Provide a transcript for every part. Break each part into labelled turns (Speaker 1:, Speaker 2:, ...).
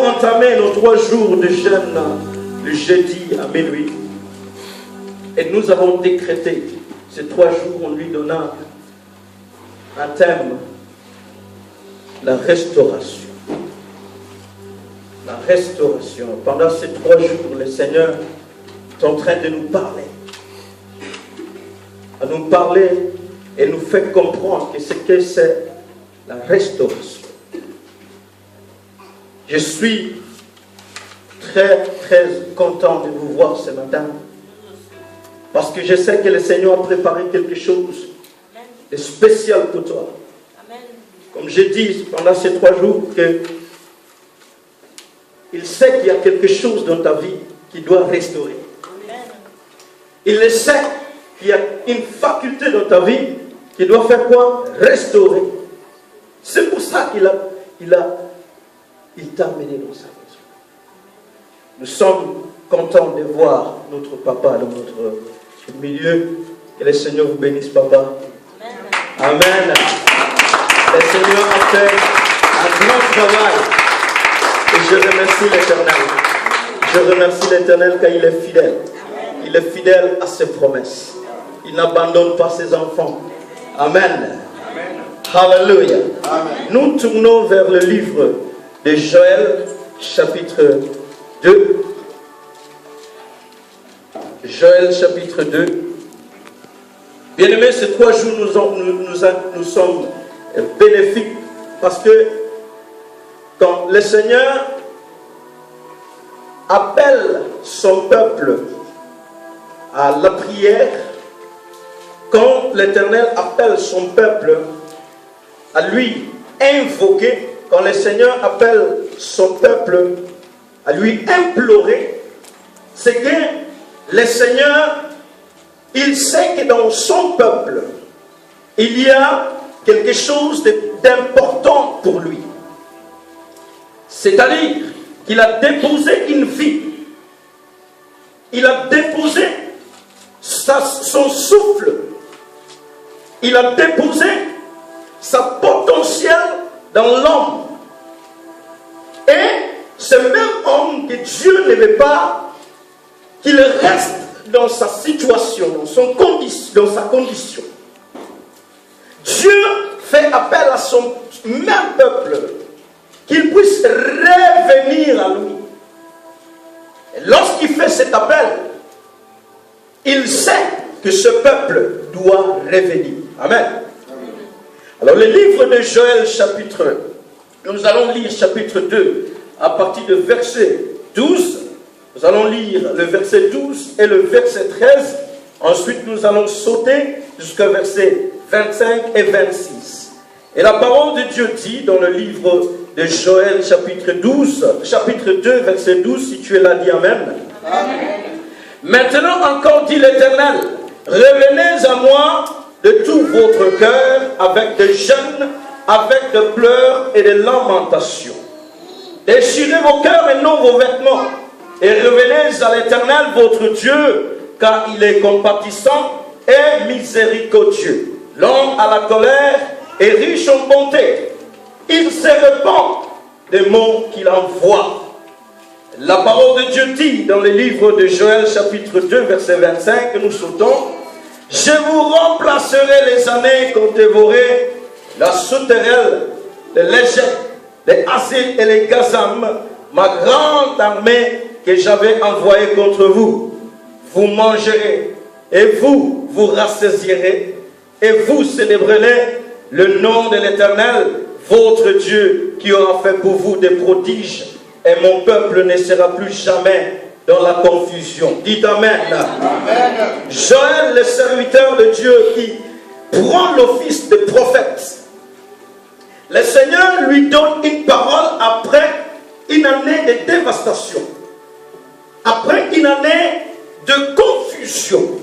Speaker 1: entamé nos 3 jours de jeûne le jeudi à minuit. Et nous avons décrété ces 3 jours en lui donnant un thème, la restauration. La restauration. Pendant ces 3 jours, le Seigneur est en train de nous parler. À nous parler et nous fait comprendre que c'est la restauration. Je suis très content de vous voir ce matin. Parce que je sais que le Seigneur a préparé quelque chose de spécial pour toi. Comme je dis pendant ces 3 jours, que il sait qu'il y a quelque chose dans ta vie qui doit restaurer. Il le sait qu'il y a une faculté dans ta vie qui doit faire quoi? Restaurer. C'est pour ça qu'il t'a amené dans sa maison. Nous sommes contents de voir notre papa dans notre milieu. Que le Seigneur vous bénisse, papa. Amen. Amen. Le Seigneur a fait un grand travail. Et je remercie l'Éternel. Je remercie l'Éternel car il est fidèle. Il est fidèle à ses promesses. Il n'abandonne pas ses enfants. Amen. Alléluia. Nous tournons vers le livre de Joël, chapitre 2. Joël, chapitre 2. Bien-aimés, ces 3 jours nous sommes bénéfiques parce que quand le Seigneur appelle son peuple à la prière, quand l'Éternel appelle son peuple à lui invoquer, quand le Seigneur appelle son peuple à lui implorer, c'est que le Seigneur, il sait que dans son peuple, il y a quelque chose d'important pour lui. C'est-à-dire qu'il a déposé une vie. Il a déposé son souffle. Il a déposé sa potentiel dans l'homme. Et ce même homme que Dieu ne veut pas qu'il reste dans sa situation, dans sa condition. Dieu fait appel à son même peuple qu'il puisse revenir à lui. Et lorsqu'il fait cet appel, il sait que ce peuple doit revenir. Amen. Alors le livre de Joël chapitre 1, nous allons lire chapitre 2 à partir de verset 12. Nous allons lire le verset 12 et le verset 13. Ensuite nous allons sauter jusqu'au verset 25 et 26. Et la parole de Dieu dit dans le livre de Joël chapitre 2 verset 12, si tu es là, dis Amen. Amen. Maintenant encore dit l'Éternel, revenez à moi de tout votre cœur avec des jeûnes, avec des pleurs et des lamentations. Déchirez vos cœurs et non vos vêtements, et revenez à l'Éternel votre Dieu, car il est compatissant et miséricordieux, lent à la colère et riche en bonté. Il se répand des mots qu'il envoie. La parole de Dieu dit dans le livre de Joël chapitre 2 verset 25 que nous sautons, je vous remplacerai les années qu'ont dévoré la sauterelle, les légers, les asiles et les gazam, ma grande armée que j'avais envoyée contre vous. Vous mangerez et vous rassasierez et vous célébrerez le nom de l'Éternel, votre Dieu, qui aura fait pour vous des prodiges, et mon peuple ne sera plus jamais dans la confusion. Dites Amen. Amen. Joël, le serviteur de Dieu, qui prend l'office de prophète, le Seigneur lui donne une parole après une année de dévastation, après une année de confusion,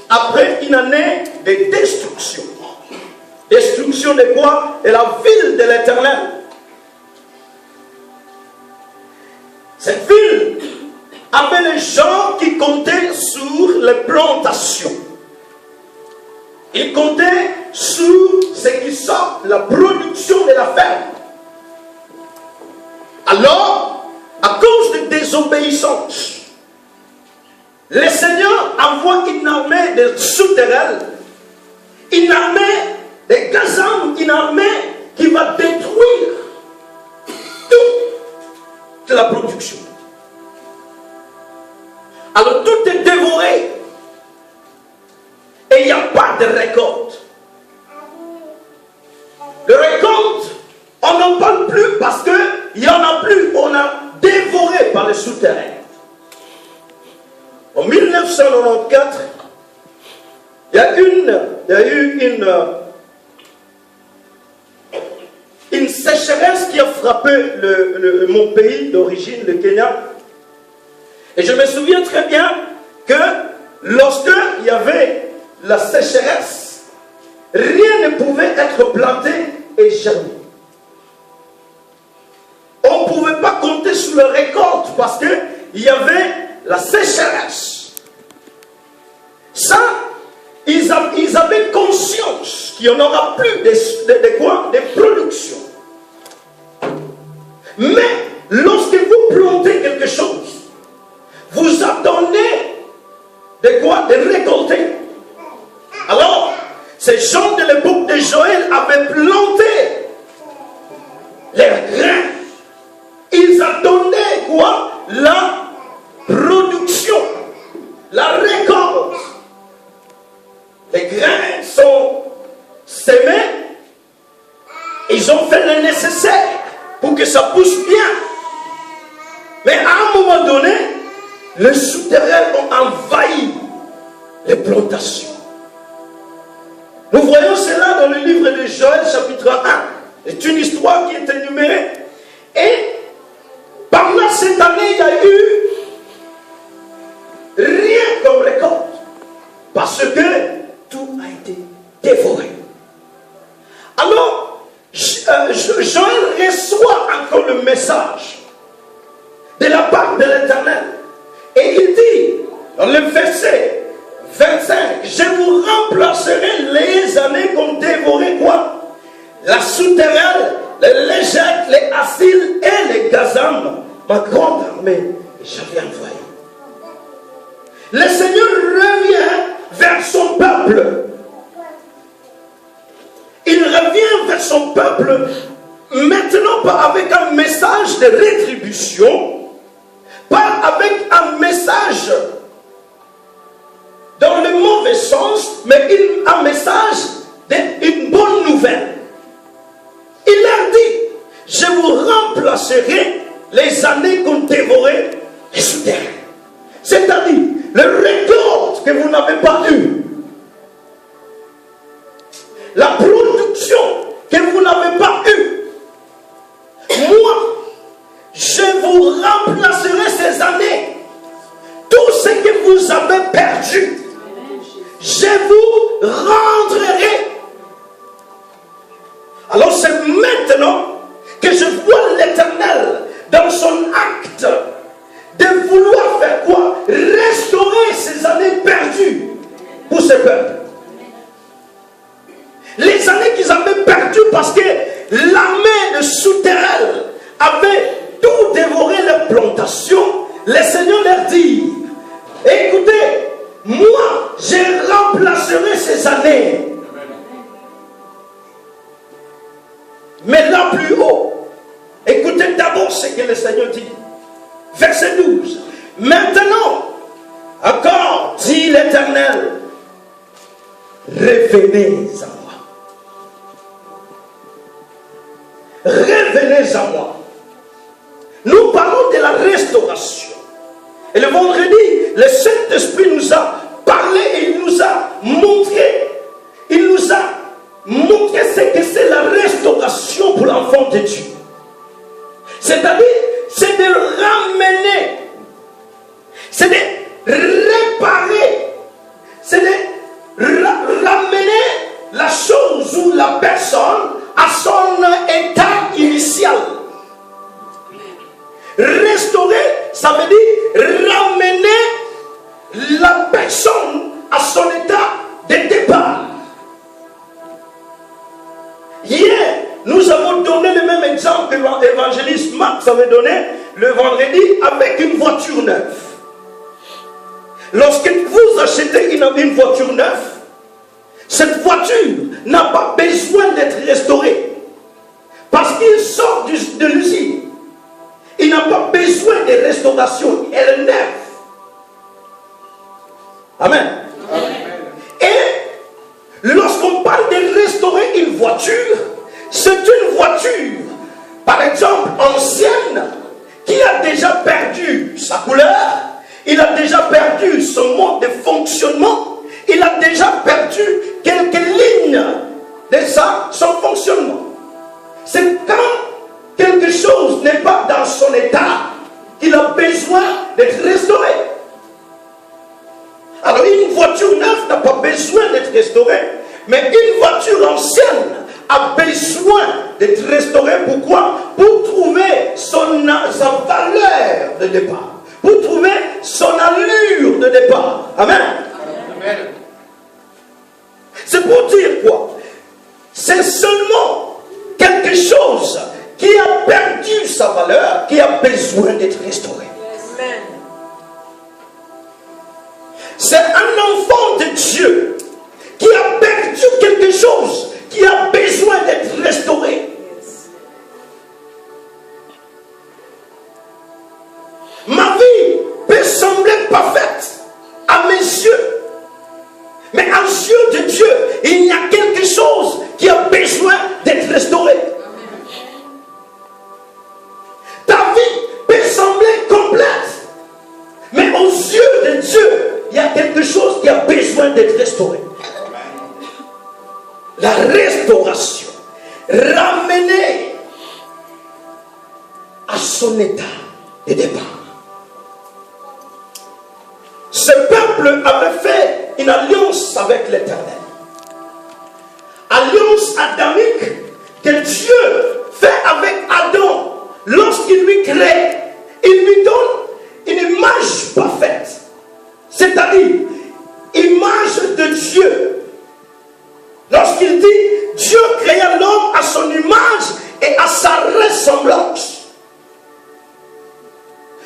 Speaker 1: après une année de destruction. Destruction de quoi? De la ville de l'Éternel. Cette ville avait les gens qui comptaient sur les plantations. Ils comptaient sur ce qui sort, la production de la ferme. Alors, désobéissance, le Seigneur envoie une armée de souterrains, une armée de Gazam, une armée qui va détruire toute la production. Alors tout est dévoré et il n'y a pas de récolte. Le récolte, on n'en parle plus parce qu'il n'y en a plus, on a dévoré par les souterrains. En 1994, il y a eu une sécheresse qui a frappé mon pays d'origine, le Kenya. Et je me souviens très bien que lorsque il y avait la sécheresse, rien ne pouvait être planté et germé. On ne pouvait pas compter sur la récolte parce qu'il y avait la sécheresse. Ça, ils avaient conscience qu'il n'y en aura plus de production. Mais lorsque vous plantez quelque chose, vous attendez de récolter. Alors, ces gens de l'époque de Joël avaient planté les grains. Ils attendaient la production, la récolte. Les grains sont semés. Ils ont fait le nécessaire pour que ça pousse bien. Mais à un moment donné, les souterrains ont envahi les plantations. Nous voyons cela dans le livre de Joël, chapitre 1. C'est une histoire qui est énumérée. Et pendant cette année, il y a eu rien comme récolte. Parce que tout a été dévoré. Alors, Joël reçoit encore le message de la part de l'Éternel. Et il dit, dans le verset 25, je vous remplacerai les années qu'ont dévoré la souterraine, les Légettes, les Assyl et les Gazam, ma grande armée, j'avais envoyé. Le Seigneur revient vers son peuple. Il revient vers son peuple, maintenant pas avec un message de rétribution, pas avec un message dans le mauvais sens, mais un message d'une bonne nouvelle. Il leur dit, je vous remplacerai les années qu'ont dévoré les souterrains. C'est-à-dire, le récolte que vous n'avez pas eu, la production que vous n'avez pas eue, moi, je vous remplacerai ces années. Tout ce que vous avez perdu, je vous rendrai. Alors c'est maintenant que je vois l'Éternel dans son acte de vouloir faire quoi? Restaurer ces années perdues pour ce peuple. Les années qu'ils avaient perdues parce que l'armée de souterrains avait tout dévoré leurs plantations. Le Seigneur leur dit, écoutez, moi je remplacerai ces années. Mais là plus haut, écoutez d'abord ce que le Seigneur dit. Verset 12. Maintenant, encore, dit l'Éternel, revenez à moi. Revenez à moi. Nous parlons de la restauration. Et le vendredi, le Saint-Esprit nous a parlé et il nous a montré. Il nous a montré ce que c'est la restauration pour l'enfant de Dieu. C'est-à-dire, c'est de ramener, c'est de réparer, c'est de ramener la chose ou la personne à son état initial. Restaurer, ça veut dire ramener la personne à son état de départ. Hier, nous avons donné le même exemple que l'évangéliste Marc avait donné le vendredi avec une voiture neuve. Lorsque vous achetez une voiture neuve, cette voiture n'a pas besoin d'être restaurée. Parce qu'il sort de l'usine. Il n'a pas besoin de restauration. Elle est neuve. Amen. Amen. Et lorsqu'on parle de restaurer une voiture, c'est une voiture, par exemple, ancienne, qui a déjà perdu sa couleur, il a déjà perdu son mode de fonctionnement, il a déjà perdu quelques lignes de son fonctionnement. C'est quand quelque chose n'est pas dans son état qu'il a besoin d'être restauré. Alors une voiture neuve n'a pas besoin d'être restaurée, mais une voiture ancienne a besoin d'être restaurée. Pourquoi? Pour trouver sa valeur de départ, pour trouver son allure de départ. Amen. Amen. C'est pour dire quoi? C'est seulement quelque chose qui a perdu sa valeur qui a besoin d'être restauré. Amen. C'est un enfant de Dieu qui a perdu quelque chose qui a besoin d'être restauré. Ma vie peut sembler parfaite à mes yeux, mais aux yeux de Dieu, il y a quelque chose qui a besoin d'être restauré. Ta vie peut sembler complète, mais aux yeux de Dieu, il y a quelque chose qui a besoin d'être restauré. La restauration, ramener à son état de départ. Ce peuple avait fait une alliance avec l'Éternel. Alliance adamique que Dieu fait avec Adam lorsqu'il lui crée. Il lui donne une image parfaite. C'est-à-dire, image de Dieu. Lorsqu'il dit, Dieu créa l'homme à son image et à sa ressemblance.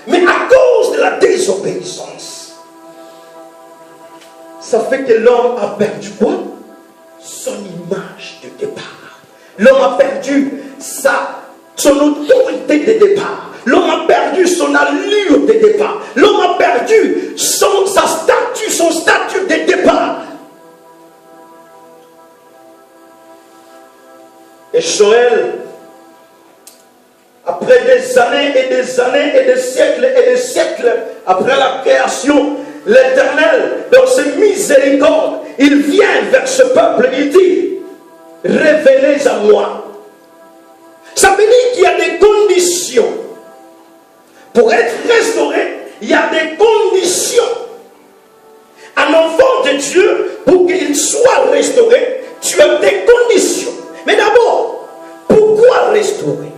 Speaker 1: Mais à cause de la désobéissance, ça fait que l'homme a perdu quoi? Son image de départ. L'homme a perdu son autorité de départ. L'homme a perdu son allure de départ. L'homme a perdu son statut de départ. Et Joël, après des années et des années et des siècles après la création, l'Éternel, dans ses miséricordes, il vient vers ce peuple, il dit, révélez à moi. Ça veut dire qu'il y a des conditions. Pour être restauré, il y a des conditions. Un enfant de Dieu, pour qu'il soit restauré, tu as des conditions. Mais d'abord, pourquoi restaurer?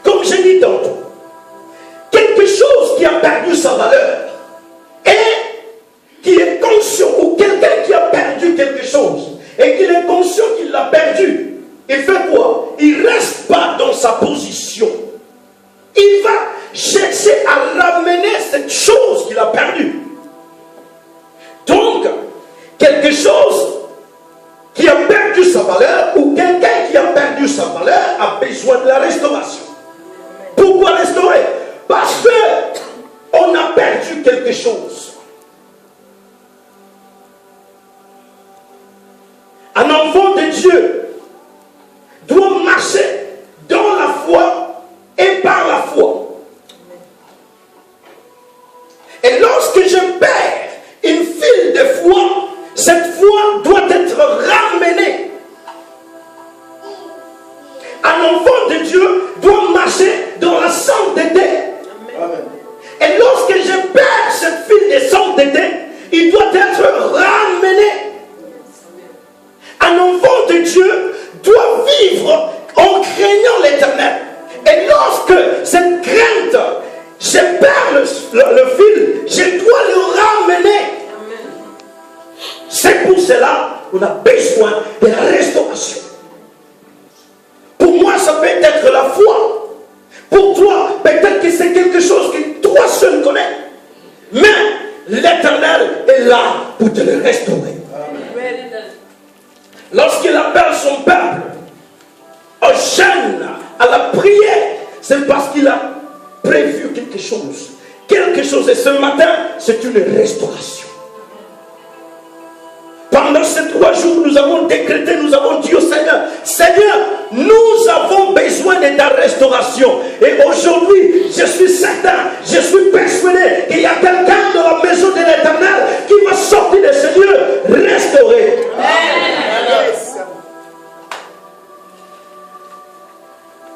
Speaker 1: Comme je dis tantôt, quelque chose qui a perdu sa valeur et qui est conscient, ou quelqu'un qui a perdu quelque chose et qu'il est conscient qu'il l'a perdu, il fait quoi? Il ne reste pas dans sa position. Il va chercher à ramener cette chose qu'il a perdue. Donc, quelque chose qui a perdu sa valeur, ou quelqu'un qui a perdu sa valeur a besoin de la restauration. Pourquoi restaurer? Parce qu'on a perdu quelque chose. Un enfant de Dieu doit marcher dans la foi et par la foi. Et lorsque je perds une file de foi, cette foi doit être ramenée. Un enfant de Dieu doit marcher dans la sainteté. Amen. Et lorsque je perds cette file de sainteté, il doit être ramené. Un enfant de Dieu doit vivre en craignant l'Éternel. Et lorsque cette crainte, je perds le fil, je dois le ramener. C'est pour cela qu'on a besoin de la restauration. Pour moi, ça peut être la foi. Pour toi, peut-être que c'est quelque chose que toi seul connais. Mais l'Éternel est là pour te le restaurer. Lorsqu'il appelle son peuple au jeûne, à la prière, c'est parce qu'il a prévu quelque chose. Quelque chose. Et ce matin, c'est une restauration. Pendant ces 3 jours, nous avons décrété, nous avons dit au Seigneur, Seigneur, nous avons besoin de ta restauration. Et aujourd'hui, je suis certain, je suis persuadé qu'il y a quelqu'un dans la maison de l'Éternel qui va sortir de ce lieu restauré. Amen.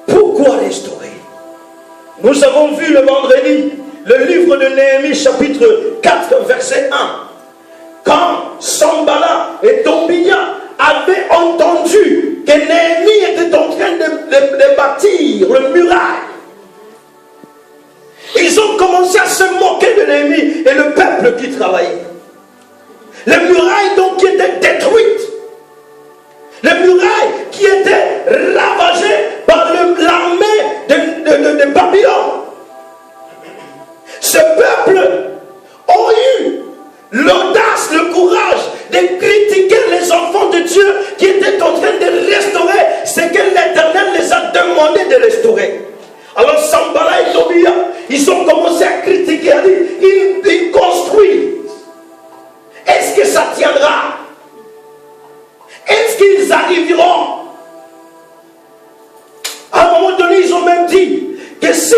Speaker 1: Pourquoi restaurer? Nous avons vu le vendredi le livre de Néhémie chapitre 4 verset 1. Quand Sanballat et Tobia avaient entendu que Néhémie était en train de bâtir le muraille, ils ont commencé à se moquer de Néhémie et le peuple qui travaillait. Le muraille donc qui était détruite. Le muraille qui était ravagé par l'armée de Babylone. Ce peuple a eu l'audace, le courage de critiquer les enfants de Dieu qui étaient en train de restaurer ce que l'Éternel les a demandé de restaurer. Alors Sanballat et Tobia, ils ont commencé à critiquer, à dire, ils construisent. Est-ce que ça tiendra? Est-ce qu'ils arriveront? À un moment donné, ils ont même dit que si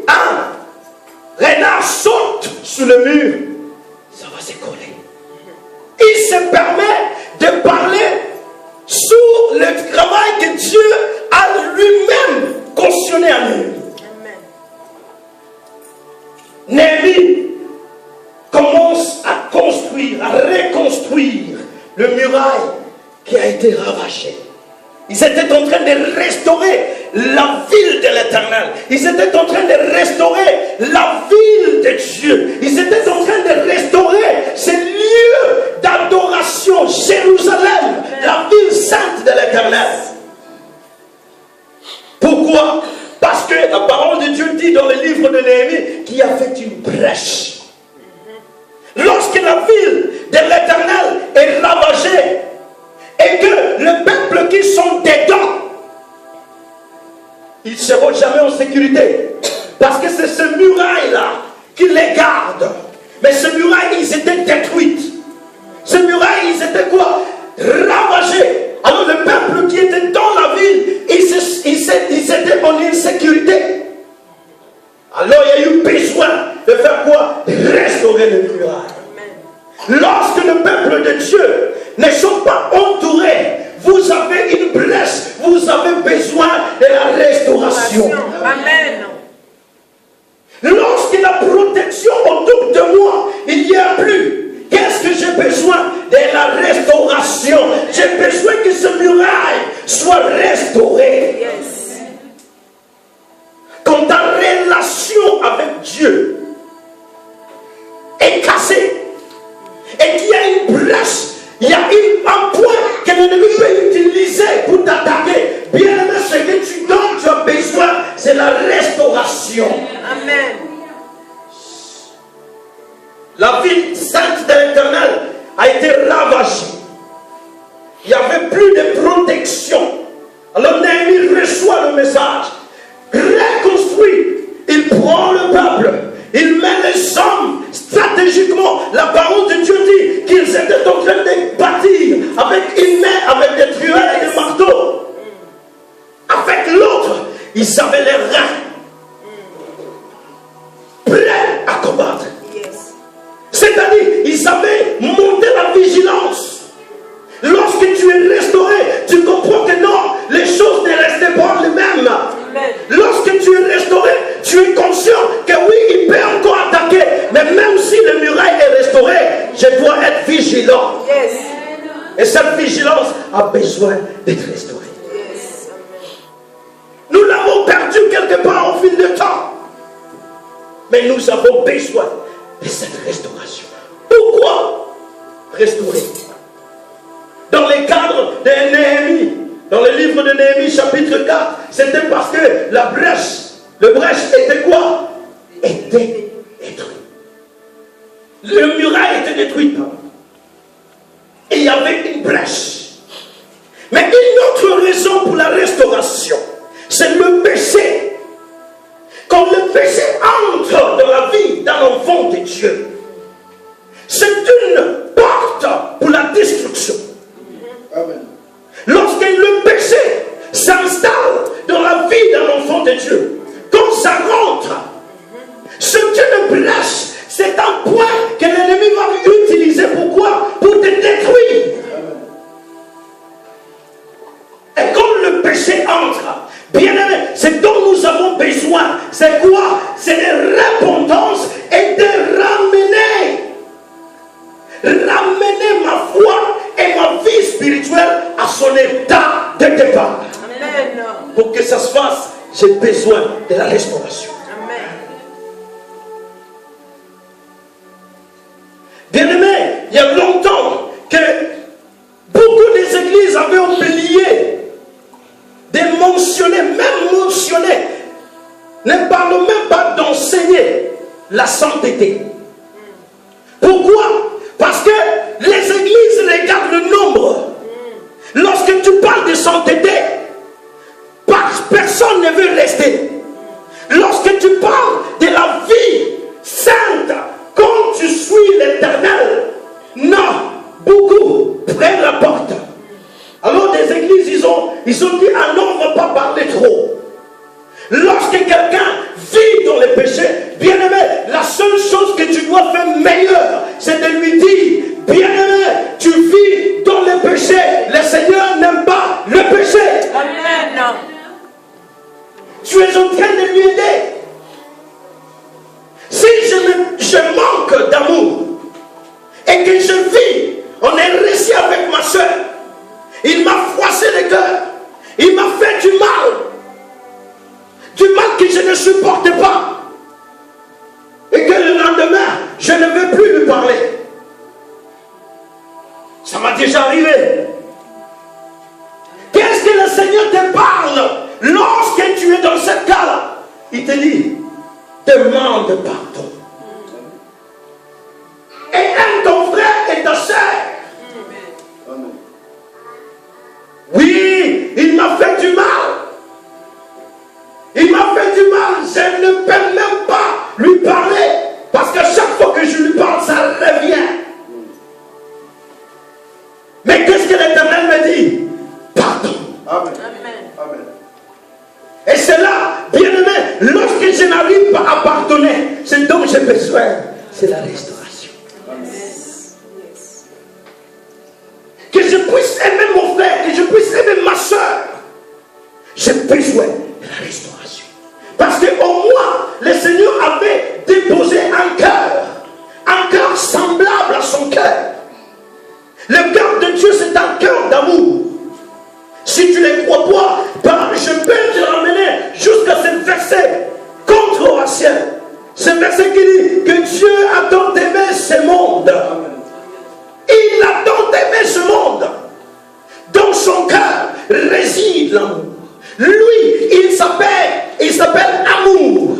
Speaker 1: un renard saute sur le mur, ça va s'écrouler. Il se permet de parler sur le travail que Dieu a lui-même cautionné à Néhémie. Néhémie commence à construire, à reconstruire le muraille qui a été ravagé. Ils étaient en train de restaurer la ville de l'Éternel. Ils étaient en train de restaurer la ville de Dieu. Ils étaient en train de restaurer ce lieu d'adoration, Jérusalem, la ville sainte de l'Éternel. Pourquoi? Parce que la parole de Dieu dit dans le livre de Néhémie qu'il y avait une brèche. Lorsque la ville de l'Éternel est ravagée, et que le peuple qui sont dedans, ils ne seront jamais en sécurité. Parce que c'est ce muraille-là qui les garde. Mais ce muraille, ils étaient détruits. Ce muraille, ils étaient quoi? Ravagés. Alors le peuple qui était dans la ville, ils étaient en insécurité. Alors il y a eu besoin de faire quoi? Restaurer le muraille. Lorsque le peuple de Dieu ne sont pas entourés, vous avez une brèche, vous avez besoin de la restauration. Amen. Lorsque la protection autour de moi, il n'y a plus, qu'est-ce que j'ai besoin? De la restauration. J'ai besoin que ce muraille soit restauré. Yes. Quand ta relation avec Dieu est cassée, et qu'il y a une brèche, il y a un point que l'ennemi peut utiliser pour t'attaquer. Bien aimé, ce que tu donnes, tu as besoin, c'est la restauration. Amen. La ville sainte de l'Éternel a été ravagée. Il n'y avait plus de protection. Alors Néhémie reçoit le message. Reconstruit. Il prend le peuple. Il met les hommes stratégiquement. La parole de Dieu dit qu'ils étaient en train de bâtir avec une main, avec des truelles et des marteaux. Avec l'autre, ils avaient les reins prêts à combattre. C'est-à-dire, ils avaient monté la vigilance. Lorsque tu es restauré, tu comprends que non, les choses ne restaient pas les mêmes. Lorsque tu es restauré, tu es conscient que oui, il peut encore attaquer. Mais même si le muraille est restauré, je dois être vigilant. Yes. Et cette vigilance a besoin d'être restaurée. Yes. Nous l'avons perdu quelque part au fil du temps. Mais nous avons besoin de cette restauration. Pourquoi restaurer? Dans les cadres de Néhémie, dans le livre de Néhémie chapitre 4, c'était parce que la brèche Le brèche était quoi? Était détruit. Le muraille était détruit. Et il y avait une brèche. Mais une autre raison pour la restauration, c'est le péché. Quand le péché entre dans la vie d'un enfant de Dieu, c'est une porte pour la destruction. Amen. Lorsque le péché s'installe dans la vie d'un enfant de Dieu, quand ça rentre, c'est une brèche, c'est un point que l'ennemi va utiliser. Pourquoi? Pour te détruire. Et quand le péché entre, bien aimé, ce dont nous avons besoin, c'est quoi? C'est de repentance et de ramener ma foi et ma vie spirituelle à son état de départ. Amen. Pour que ça se fasse, j'ai besoin de la restauration. Amen. Bien aimé, il y a longtemps que beaucoup des églises avaient oublié de mentionner, ne parlons même pas d'enseigner la sainteté. Pourquoi? Parce que les églises regardent le nombre. Lorsque tu parles de sainteté, personne ne veut rester. Lorsque tu parles de la vie sainte, quand tu suis l'Éternel, non, beaucoup prennent la porte. Alors des églises, ils ont dit, ah non, on ne va pas parler trop. Lorsque quelqu'un vit dans le péché, bien aimé, la seule chose que tu dois faire meilleure, c'est de lui dire, bien aimé, tu vis dans le péché. Le Seigneur n'aime pas le péché. Amen. Tu es en train de lui aider. Si je manque d'amour et que je vis, on est resté avec ma soeur, il m'a froissé le cœur, il m'a fait du mal que je ne supporte pas, et que le lendemain je ne veux plus lui parler. Ça m'a déjà arrivé. Qu'est-ce que le Seigneur te parle lorsque tu es dans ce cas-là? Il te dit, demande pardon. Et aime ton frère et ta soeur. Oui, il m'a fait du mal. Il m'a fait du mal. Je ne peux même pas lui parler. Parce que chaque fois que je lui parle, ça revient. Mais qu'est-ce que l'Éternel me dit? Pardon. Amen. Amen. Et c'est là, bien aimé, lorsque je n'arrive pas à pardonner, ce dont j'ai besoin, c'est la restauration. Amen. Que je puisse aimer mon frère, que je puisse aimer ma soeur. J'ai besoin de la restauration. Parce qu'au moins, le Seigneur avait déposé un cœur semblable à son cœur. Le cœur de Dieu, c'est un cœur d'amour. Si tu ne les crois pas, je peux te ramener jusqu'à ce verset controversiel. Ce verset qui dit que Dieu a tant aimé ce monde. Il a tant aimé ce monde. Dans son cœur réside l'amour. Lui, il s'appelle amour.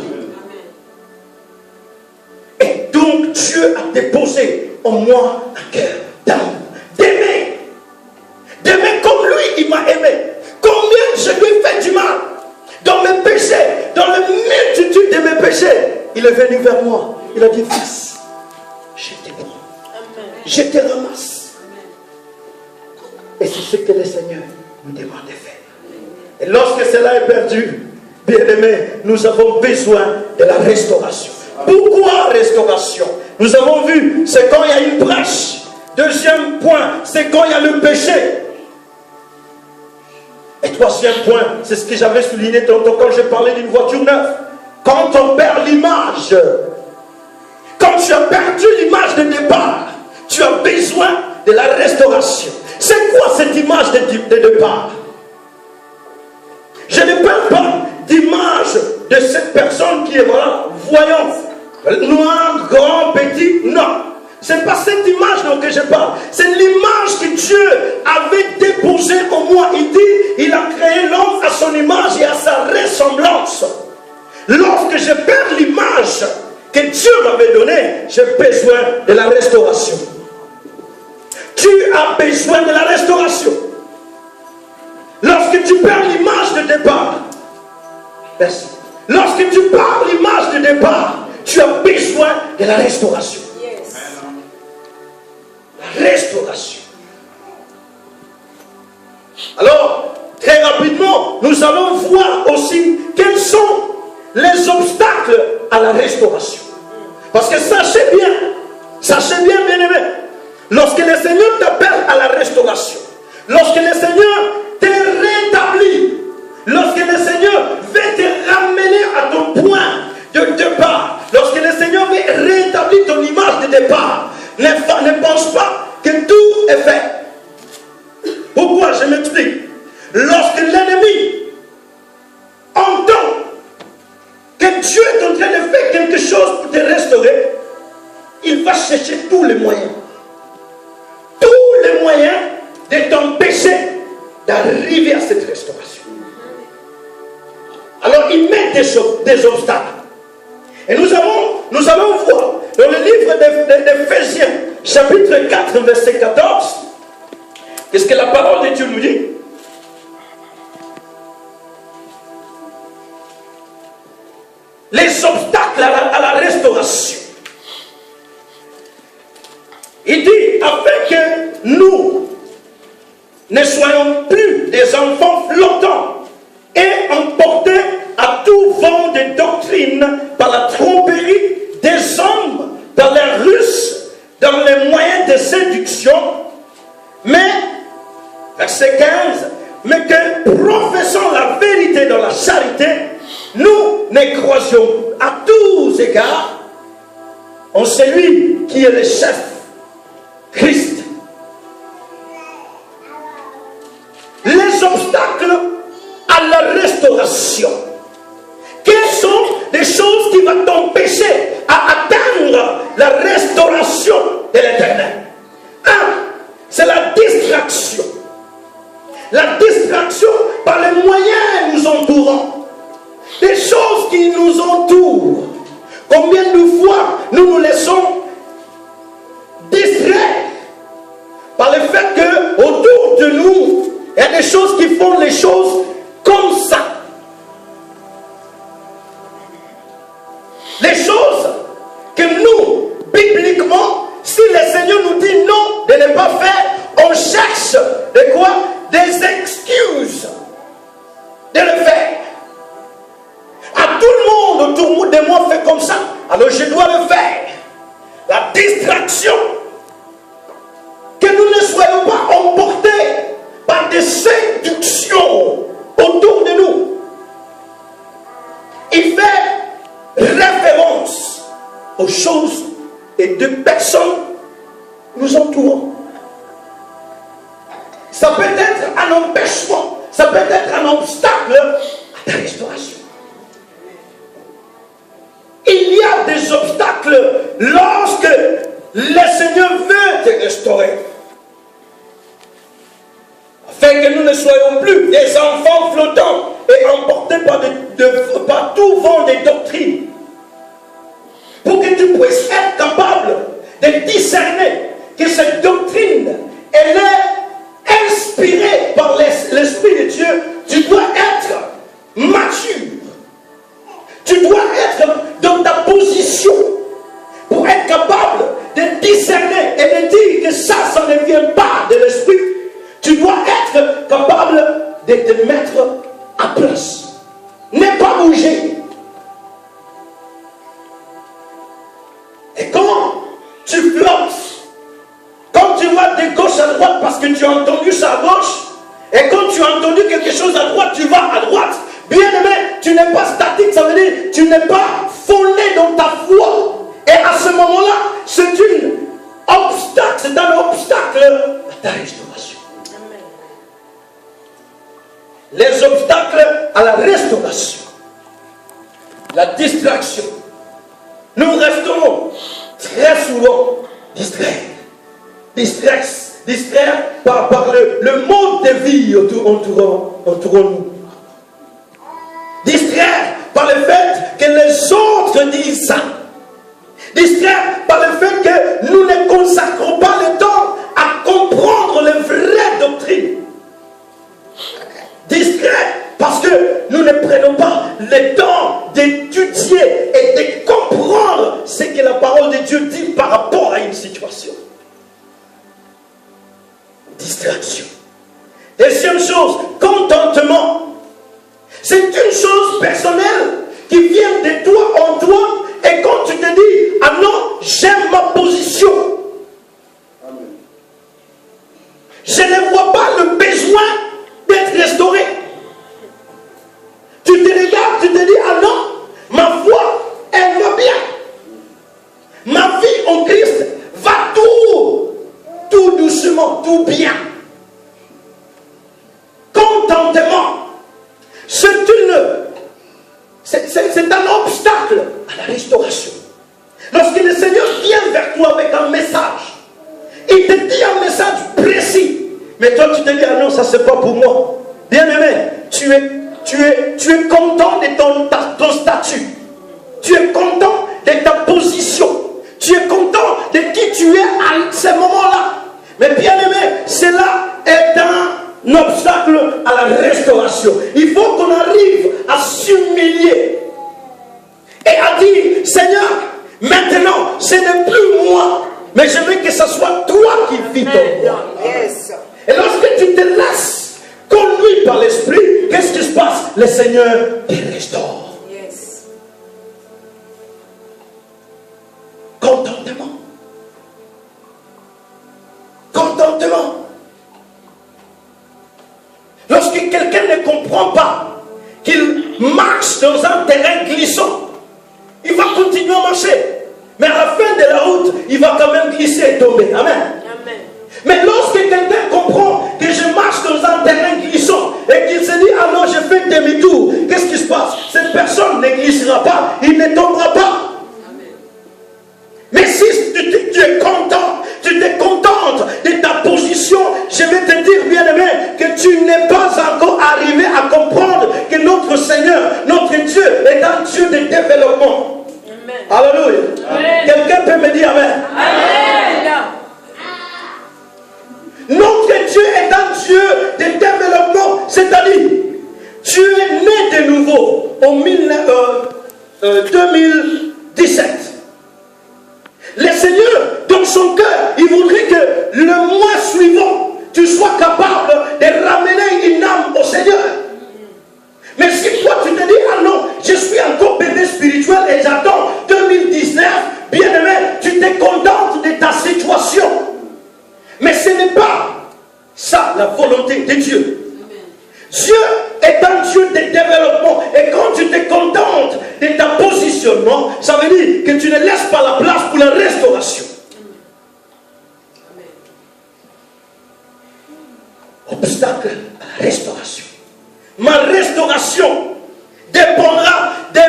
Speaker 1: Et donc Dieu a déposé en moi un cœur d'amour, d'aimer comme lui, il m'a aimé. Combien je lui ai fait du mal dans mes péchés, dans la multitude de mes péchés. Il est venu vers moi, il a dit, fils, je te prends, je te ramasse. Et c'est ce que le Seigneur nous demande de faire. Et lorsque cela est perdu, bien aimé, nous avons besoin de la restauration. Pourquoi restauration? Nous avons vu, c'est quand il y a une brèche. Deuxième point, c'est quand il y a le péché. Et troisième point, c'est ce que j'avais souligné tantôt quand j'ai parlé d'une voiture neuve. Quand on perd l'image, quand tu as perdu l'image de départ, tu as besoin de la restauration. C'est quoi cette image de départ? Je ne parle pas d'image de cette personne qui est voyante, noir, grand, petit, non. Ce n'est pas cette image dont je parle. C'est l'image que Dieu avait déposée en moi. Il dit, il a créé l'homme à son image et à sa ressemblance. Lorsque je perds l'image que Dieu m'avait donnée, j'ai besoin de la restauration. Tu as besoin de la restauration. Lorsque tu perds l'image de départ, merci. Lorsque tu perds l'image de départ, tu as besoin de la restauration. Yes. La restauration. Alors, très rapidement, nous allons voir aussi quels sont les obstacles à la restauration. Parce que sachez bien, bien-aimés, lorsque le Seigneur t'appelle à la restauration, lorsque le Seigneur te rétablit, lorsque le Seigneur veut te ramener à ton point de départ, lorsque le Seigneur veut rétablir ton image de départ, ne pense pas que tout est fait. Pourquoi? Je m'explique. Lorsque l'ennemi entend que Dieu est en train de faire quelque chose pour te restaurer, il va chercher tous les moyens de t'empêcher d'arriver à cette restauration. Alors il met des obstacles. Et nous allons voir dans le livre d'Éphésiens, chapitre 4, verset 14, qu'est-ce que la parole de Dieu nous dit? Les obstacles à la restauration. Il dit, afin que nous ne soyons plus des enfants flottants et emportés à tout vent de doctrine par la tromperie des hommes, par les ruses, dans les moyens de séduction, mais, verset 15, mais que professant la vérité dans la charité, nous ne croisions à tous égards en celui qui est le chef, Christ. Les obstacles à la restauration. Quelles sont les choses qui vont t'empêcher à atteindre la restauration de l'Éternel? C'est la distraction. La distraction par les moyens nous entourant. Des choses qui nous entourent. Combien de fois nous laissons distraire par le fait que autour de nous, il y a des choses qui font les choses comme ça. Les choses que nous, bibliquement, si le Seigneur nous dit non de ne pas faire, on cherche de quoi? Des excuses de le faire. À tout le monde autour de moi fait comme ça, alors je dois le faire. La distraction. Que nous ne soyons pas emportés par des séductions autour de nous. Il fait référence aux choses et de personnes nous entourant. Ça peut être un empêchement, ça peut être un obstacle à ta restauration. Il y a des obstacles lorsque le Seigneur veut te restaurer. Afin que nous ne soyons plus des enfants flottants et emportés par tout vent des doctrines. Pour que tu puisses être capable de discerner que cette doctrine, elle est inspirée par l'Esprit de Dieu, tu dois être mature. Tu dois être dans ta position pour être capable de discerner et de dire que ça ne vient pas de l'Esprit. Tu dois être capable de te mettre à place. Ne pas bouger. Et quand tu flottes, quand tu vas de gauche à droite parce que tu as entendu ça à gauche, et quand tu as entendu quelque chose à droite, tu vas à droite. Bien aimé, tu n'es pas statique, ça veut dire tu n'es pas fondé dans ta foi. Et à ce moment-là, c'est un obstacle à ta restauration. Amen. Les obstacles à la restauration, la distraction. Nous restons très souvent distraits par le mode de vie entourant nous. Distraire par le fait que veut dire ça. Distrait par le fait que nous ne consacrons pas le temps à comprendre les vraies doctrines. Distrait parce que nous ne prenons pas le temps d'étudier et de comprendre ce que la parole de Dieu dit par rapport à une situation. Distraction. Deuxième chose, contentement. C'est une chose personnelle qui vient de toi en toi. Et quand tu te dis, ah non, j'aime ma position. Amen. Je ne vois pas le besoin d'être restauré. Tu te regardes, tu te dis, ah non, ma foi, elle va bien. Ma vie en Christ va tout doucement, tout bien. Contentement. C'est un obstacle à la restauration. Lorsque le Seigneur vient vers toi avec un message, il te dit un message précis, mais toi tu te dis, ah non, ça c'est pas pour moi. Bien-aimé, tu es content de ton statut. Tu es content de ta position. Tu es content de qui tu es à ce moment-là. Mais bien-aimé, cela est un obstacle à la restauration. Il faut qu'on arrive à s'humilier et à dire, Seigneur, maintenant, ce n'est plus moi, mais je veux que ce soit toi qui vis en moi. Yes. Et lorsque tu te laisses conduire par l'Esprit, qu'est-ce qui se passe? Le Seigneur te restaure. Yes. Contentement. Contentement. Lorsque quelqu'un ne comprend pas qu'il marche dans un terrain glissant, il va continuer à marcher. Mais à la fin de la route, il va quand même glisser et tomber. Amen. Amen. Mais lorsque quelqu'un comprend que je marche dans un terrain glissant et qu'il se dit, ah non, je fais demi-tour, qu'est-ce qui se passe? Cette personne ne glissera pas, il ne tombera pas. Amen. Mais si tu es content, tu te contentes de ta position, je vais te dire, bien-aimé, que tu n'es pas encore arrivé à comprendre que notre Seigneur, notre Dieu, est un Dieu de développement. Amen. Alléluia. Quelqu'un peut me dire Amen. Amen. Notre Dieu est un Dieu de développement, c'est-à-dire, tu es né de nouveau en 2017. Le Seigneur, dans son cœur, il voudrait que le mois suivant, tu sois capable de ramener une âme au Seigneur. Mais si toi tu te dis, ah non, je suis encore bébé spirituel et j'attends 2019, bien-aimé, tu te contentes de ta situation. Mais ce n'est pas ça la volonté de Dieu. Dieu est un Dieu de développement. Et quand tu te contentes de ta positionnement, ça veut dire que tu ne laisses pas la place pour la restauration. Obstacle à la restauration. Ma restauration dépendra de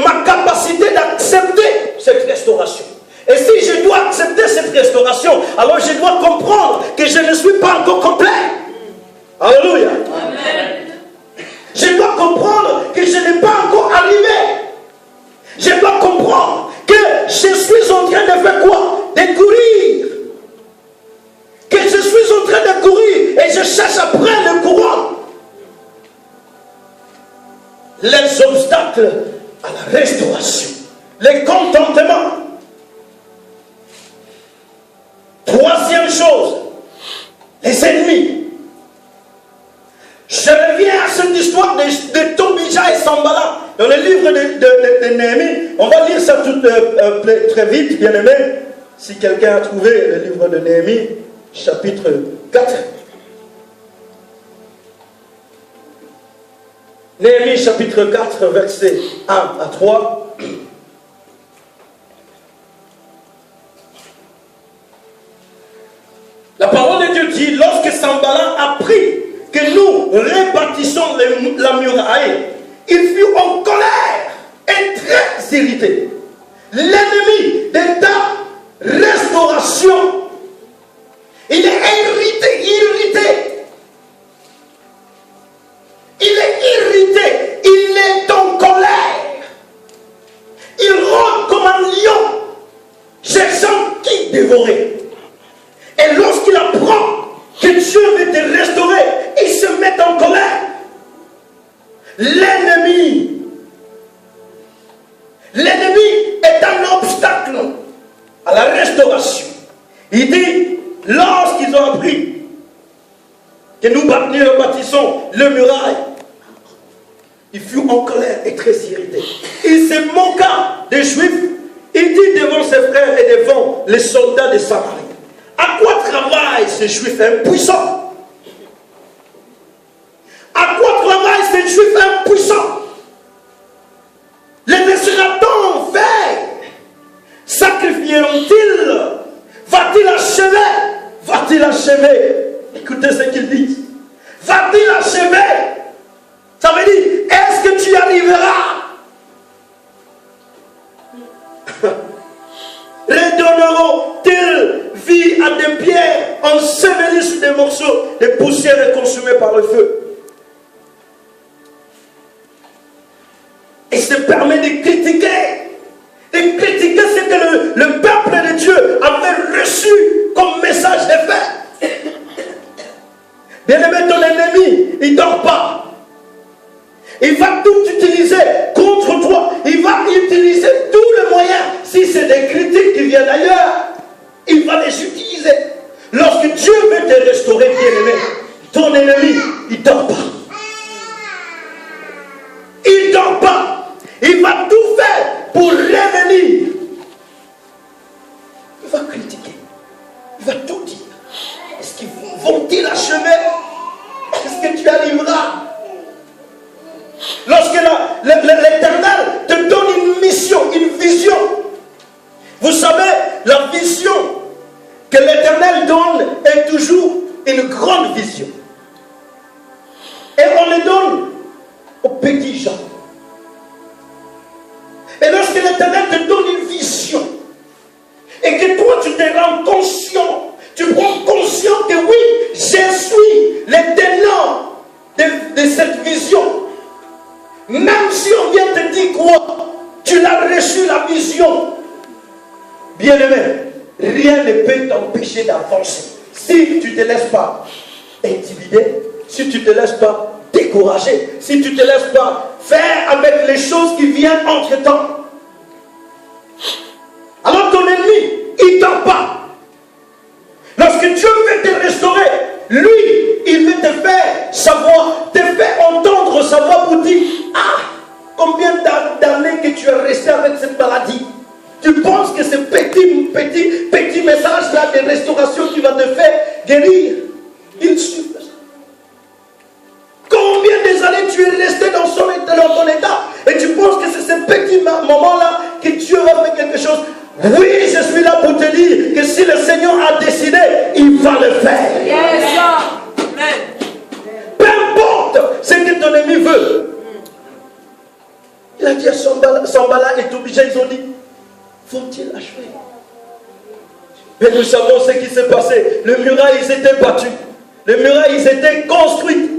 Speaker 1: ma capacité d'accepter cette restauration. Et si je dois accepter cette restauration, alors je dois comprendre que je ne suis pas encore complet. Alléluia. Amen. Je dois comprendre que je n'ai pas encore arrivé. Je dois comprendre que je suis en train de faire quoi? De courir. Que je suis en train de courir et je cherche après le courant. Les obstacles à la restauration. Les contentements. Troisième chose, les ennemis. Je reviens à cette histoire de Tobija et Sanballat dans le livre de Néhémie. On va lire ça tout, très vite, bien aimé. Si quelqu'un a trouvé le livre de Néhémie, chapitre 4. Néhémie, chapitre 4, versets 1 à 3. La parole de Dieu dit, lorsque Sanballat apprit que nous rebâtissons la muraille, il fut en colère et très irrité. L'ennemi de ta restauration, il est irrité. Il est irrité, il est en colère. dévorer. Et lorsqu'il apprend que Dieu veut te restaurer, il se met en colère. L'ennemi est un obstacle à la restauration. Il dit, lorsqu'ils ont appris que nous bâtissons le muraille, il fut en colère et très irrité. Il se moqua des Juifs. Il dit devant ses frères et devant les soldats de Samarie, à quoi travaillent ces Juifs impuissants? À quoi travaillent ces Juifs impuissants? Les laissera-t-on faire? Sacrifieront-ils? Va-t-il achever? Va-t-il achever? Écoutez ce qu'ils disent. Va-t-il achever? Ça veut dire, est-ce que tu y arriveras? Redonneront-ils vie à des pierres ensevelies sous des morceaux de poussière et consumées par le feu? Et se permet de critiquer. De critiquer ce que le peuple de Dieu avait reçu comme message de fait. Bien-aimé, ton ennemi, il ne dort pas. Il va tout utiliser contre toi. Il va utiliser tous les moyens. Si c'est des critiques qui viennent d'ailleurs, il va les utiliser. Lorsque Dieu veut te restaurer, bien-aimé, ton ennemi, il ne dort pas. Il ne dort pas. Il va tout faire pour revenir. Il va critiquer. Il va tout dire. Est-ce qu'ils vont-ils achever? Est-ce que tu arriveras? Lorsque l'Éternel te donne une mission, une vision, vous savez, la vision que l'Éternel donne est toujours une grande vision. Et on le donne aux petits gens. Et lorsque l'Éternel te donne une vision, et que toi tu te rends conscient, tu prends conscience que oui, je suis le tenant de cette vision. Même si on vient te dire quoi, tu l'as reçu la vision. Bien-aimé, rien ne peut t'empêcher d'avancer. Si tu ne te laisses pas intimider, si tu ne te laisses pas décourager, si tu ne te laisses pas faire avec les choses qui viennent entre temps. Alors ton ennemi, il ne dort pas. Lorsque Dieu veut te restaurer, lui, il veut te faire savoir, te faire entendre sa voix pour dire, ah, combien d'années que tu es resté avec cette maladie? Tu penses que ce petit message-là de restauration qui va te faire guérir, il suffit. Combien des années tu es resté dans ton état et tu penses que c'est ce petit moment-là que Dieu va faire quelque chose? Oui, je suis là pour te dire que si le Seigneur a décidé, il va le faire. Yes, Amen. Peu importe ce que ton ennemi veut. Il a dit à Sanballat et Tobija, ils ont dit, vont-ils achever? Mais nous savons ce qui s'est passé. Les murailles, ils étaient battus. Les murailles, ils étaient construits.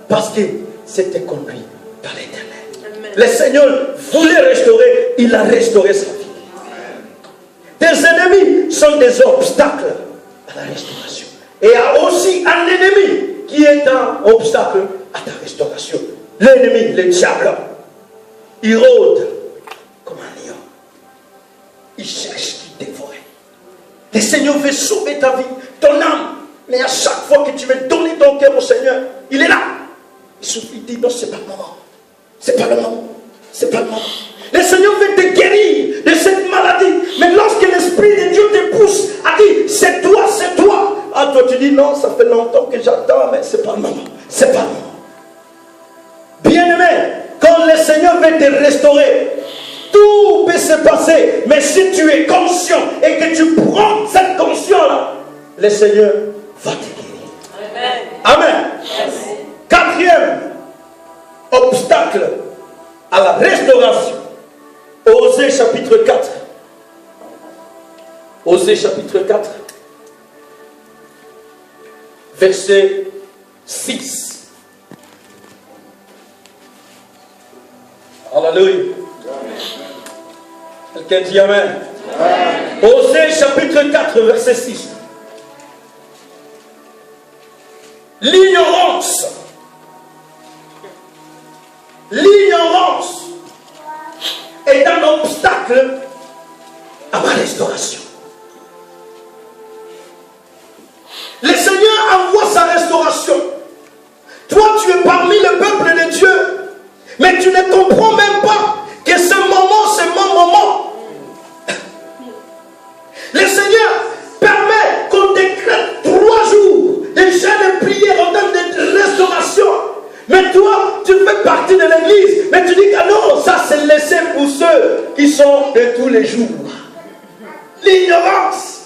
Speaker 1: Parce que c'était conduit par l'Éternel. Le Seigneur voulait restaurer, il a restauré sa vie. Tes ennemis sont des obstacles à la restauration. Et il y a aussi un ennemi qui est un obstacle à ta restauration. L'ennemi, le diable, il rôde comme un lion. Il cherche qui dévorer. Le Seigneur veut sauver ta vie, ton âme. Mais à chaque fois que tu veux donner ton cœur au Seigneur, il est là. Il suffit de dire non, c'est pas le moment. C'est pas le moment. C'est pas le moment. Le Seigneur veut te guérir de cette maladie. Mais lorsque l'Esprit de Dieu te pousse à dire c'est toi, c'est toi. Ah, toi tu dis non, ça fait longtemps que j'attends, mais c'est pas le moment. C'est pas le moment. Bien-aimé, quand le Seigneur veut te restaurer, tout peut se passer. Mais si tu es conscient et que tu prends cette conscience-là, le Seigneur va te guérir. Amen. Amen. Merci. Quatrième obstacle à la restauration. Osée chapitre 4. Osée chapitre 4. Verset 6. Alléluia. Quelqu'un dit Amen. Amen. Osée chapitre 4, verset 6. L'ignorance est un obstacle à ma restauration. Le Seigneur envoie sa restauration. Toi, tu es parmi le peuple de Dieu, mais tu ne comprends même pas que ce moment, c'est mon moment. Le Seigneur permet qu'on décrète 3 jours de jeûne et prière en termes de restauration. Mais toi, tu fais partie de l'église, mais tu dis que non, ça c'est laissé pour ceux qui sont de tous les jours. L'ignorance.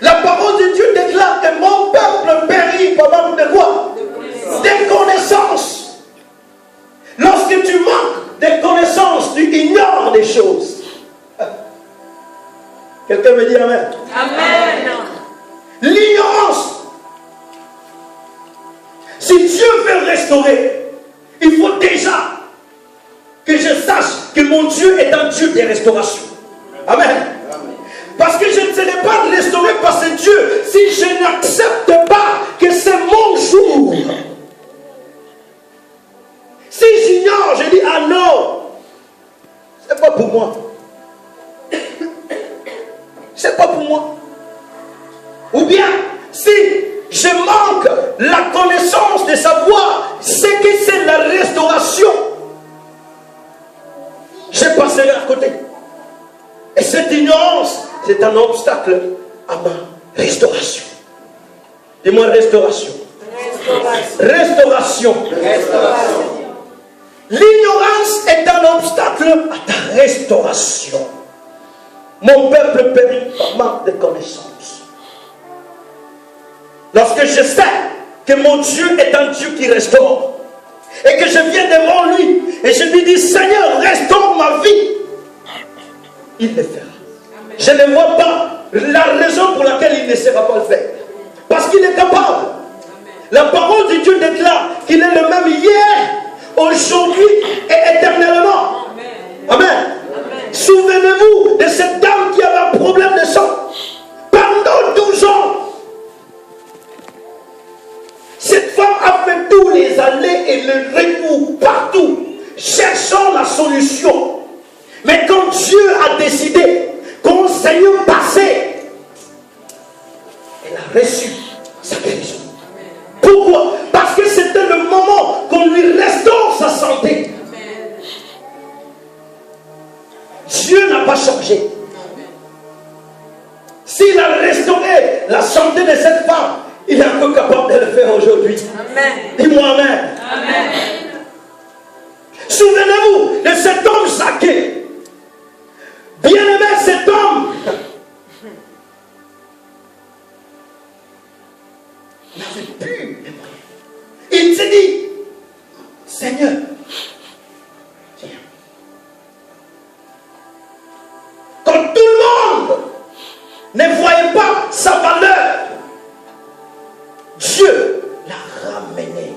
Speaker 1: La parole de Dieu déclare que mon peuple périt pendant de quoi? Des connaissances. Lorsque tu manques des connaissances, tu ignores des choses. Quelqu'un me dit amen. Amen. L'ignorance. Si Dieu veut restaurer, il faut déjà que je sache que mon Dieu est un Dieu de restauration. Amen. Parce que je ne serai pas restauré par ce Dieu si je n'accepte pas que c'est mon jour. Si j'ignore, je dis ah non, c'est pas pour moi. C'est pas pour moi. Ou bien, si je manque la connaissance de savoir ce que c'est la restauration, je passerai à côté. Et cette ignorance, c'est un obstacle à ma restauration. Dis-moi restauration. Restauration. L'ignorance est un obstacle à ta restauration. Mon peuple périt par manque de connaissances. Lorsque je sais que mon Dieu est un Dieu qui restaure, et que je viens devant lui, et je lui dis, Seigneur, restaure ma vie, il le fera. Amen. Je ne vois pas la raison pour laquelle il ne sera pas le faire. Parce qu'il est capable. Amen. La parole de Dieu déclare qu'il est le même hier, aujourd'hui et éternellement. Amen. Amen. Amen. Souvenez-vous de cette dame qui avait un problème de sang. Pendant 12 ans, cette femme a fait tous les allers et les retours partout, cherchant la solution. Mais quand Dieu a décidé qu'on Seigneur passait, elle a reçu sa guérison. Pourquoi? Parce que c'était le moment qu'on lui restaure sa santé. Dieu n'a pas changé. S'il a restauré la santé de cette femme, il est encore capable de le faire aujourd'hui. Dis-moi amen. Amen. Souvenez-vous de cet homme Zaché. Bien-aimé, cet homme n'avait plus de moyens. Il s'est dit, Seigneur, tiens. Quand tout le monde ne voyait pas sa valeur, Dieu l'a ramené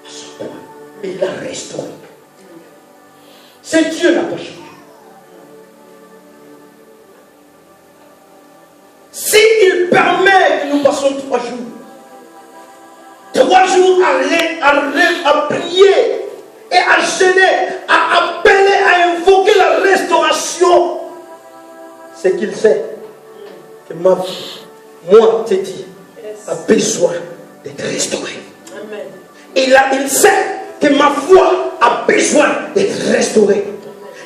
Speaker 1: à son point. Et il l'a restauré. Ce Dieu n'a pas changé. S'il permet que nous passions 3 jours, 3 jours à prier et à jeûner, à appeler, à invoquer la restauration, c'est qu'il sait que ma vie, moi, Teddy, a besoin d'être restaurée. Il sait que ma foi a besoin d'être restaurée.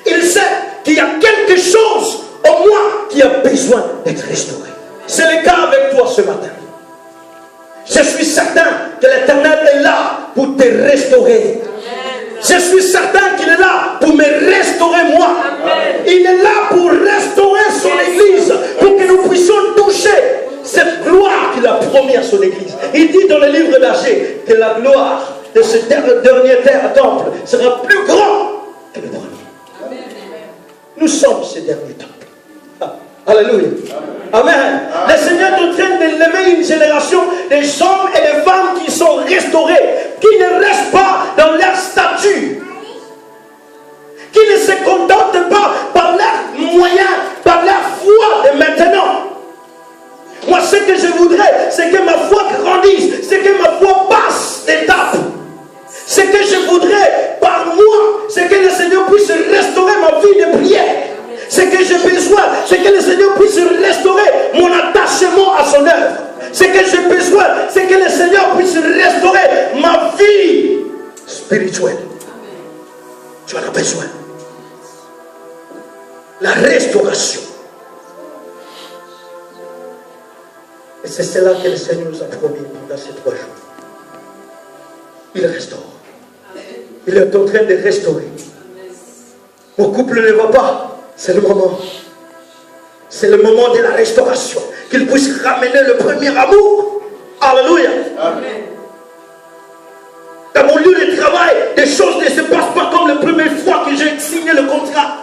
Speaker 1: Il sait qu'il y a quelque chose en moi qui a besoin d'être restauré. C'est le cas avec toi ce matin. Je suis certain que l'Éternel est là pour te restaurer. Amen. Je suis certain qu'il est là pour me restaurer moi. Amen. Il est là pour restaurer son Église, pour que nous puissions toucher cette gloire qu'il a promis à son Église. Il dit dans le livre d'Agé que la gloire de ce dernier temple sera plus grand que le premier. Nous sommes ce dernier temple. Alléluia. Amen. Amen. Le Seigneur est en train d'élever une génération des hommes et des femmes qui sont restaurés, qui ne restent pas dans leur statut, qui ne se contentent pas par leurs moyens, par leur spirituelle. Tu en as besoin. La restauration. Et c'est cela que le Seigneur nous a promis pendant ces 3 jours. Il restaure. Il est en train de restaurer. Mon couple ne va pas. C'est le moment. C'est le moment de la restauration. Qu'il puisse ramener le premier amour. Alléluia. Amen. Dans mon lieu de travail, des choses ne se passent pas comme la première fois que j'ai signé le contrat.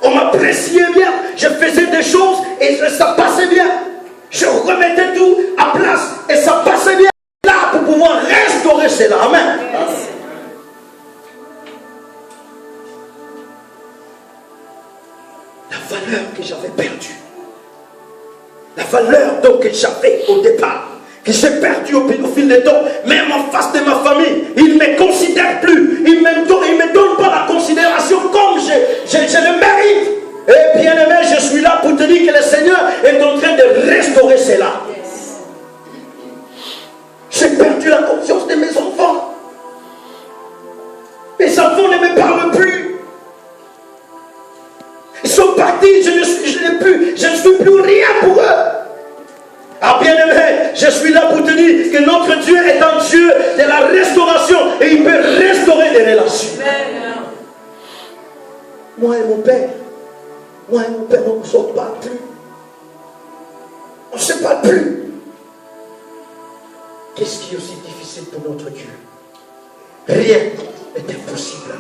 Speaker 1: On m'appréciait bien. Je faisais des choses et ça passait bien. Je remettais tout à place et ça passait bien. Là, pour pouvoir restaurer cela. Amen. La valeur que j'avais perdue. La valeur donc que j'avais au départ. Que j'ai perdu au fil des temps. Même en face de ma famille. Ils ne me considèrent plus. Ils ne me donnent pas la considération comme je le mérite. Et bien aimé, je suis là pour te dire que le Seigneur est en train de restaurer cela. J'ai perdu la confiance de mes enfants. Mes enfants ne me parlent plus. Ils sont partis, je ne suis plus rien pour eux. Ah bien aimé, je suis là pour te dire que notre Dieu est un Dieu de la restauration et il peut restaurer des relations. Moi et mon père, on ne se parle plus. On ne se parle plus. Qu'est-ce qui est aussi difficile pour notre Dieu? Rien n'est impossible.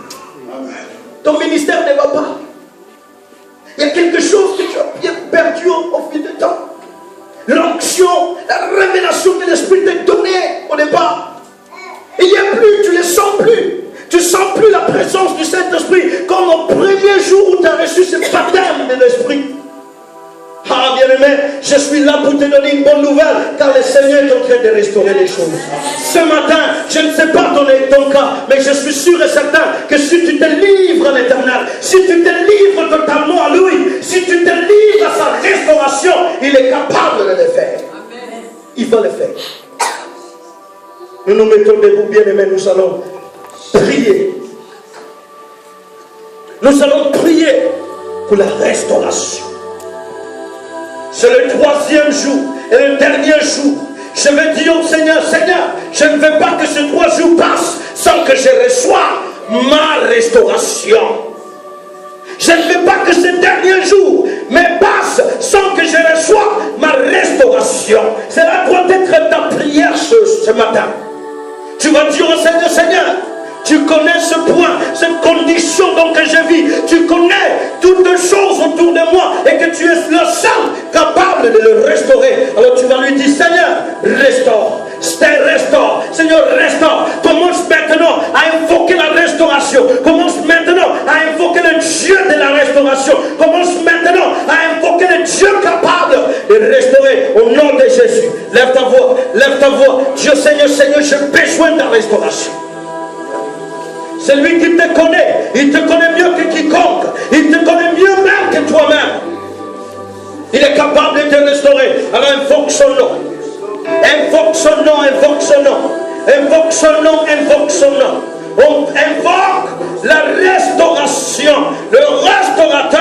Speaker 1: Ton ministère ne va pas. Il y a quelque chose que tu as bien perdu au fil du temps. L'onction, la révélation que l'Esprit t'a donnée au départ. Il n'y a plus, tu ne le sens plus. Tu ne sens plus la présence du Saint-Esprit comme au premier jour où tu as reçu ce baptême de l'Esprit. Ah bien-aimé, je suis là pour te donner une bonne nouvelle, car le Seigneur est en train de restaurer les choses. Ce matin, je ne sais pas ton cas, mais je suis sûr et certain que si tu te livres à l'Éternel, si tu te livres totalement à lui, si tu te livres à sa restauration, il est capable de le faire. Amen. Il va le faire. Nous nous mettons debout, bien-aimés, nous allons prier. Nous allons prier pour la restauration. C'est le 3e jour et le dernier jour. Je vais dire au Seigneur, Seigneur, je ne veux pas que ces 3 jours passent sans que je reçoive ma restauration. Je ne veux pas que ces derniers jours me passent sans que je reçoive ma restauration. Cela doit être ta prière ce matin. Tu vas dire au Seigneur, Seigneur, tu connais ce point, cette condition dans laquelle je vis. Tu connais toutes les choses autour de moi et que tu es le seul capable de le restaurer. Alors tu vas lui dire, Seigneur, restaure. Restaure. Seigneur, restaure. Commence maintenant à invoquer la restauration. Commence maintenant à invoquer le Dieu de la restauration. Commence maintenant à invoquer le Dieu capable de restaurer au nom de Jésus. Lève ta voix, lève ta voix. Dieu Seigneur, j'ai besoin de la restauration. C'est lui qui te connaît. Il te connaît mieux que quiconque. Il te connaît mieux même que toi-même. Il est capable de te restaurer. Alors invoque son nom. Invoque son nom, invoque son nom. Invoque son nom, invoque son nom. On invoque la restauration. Le restaurateur.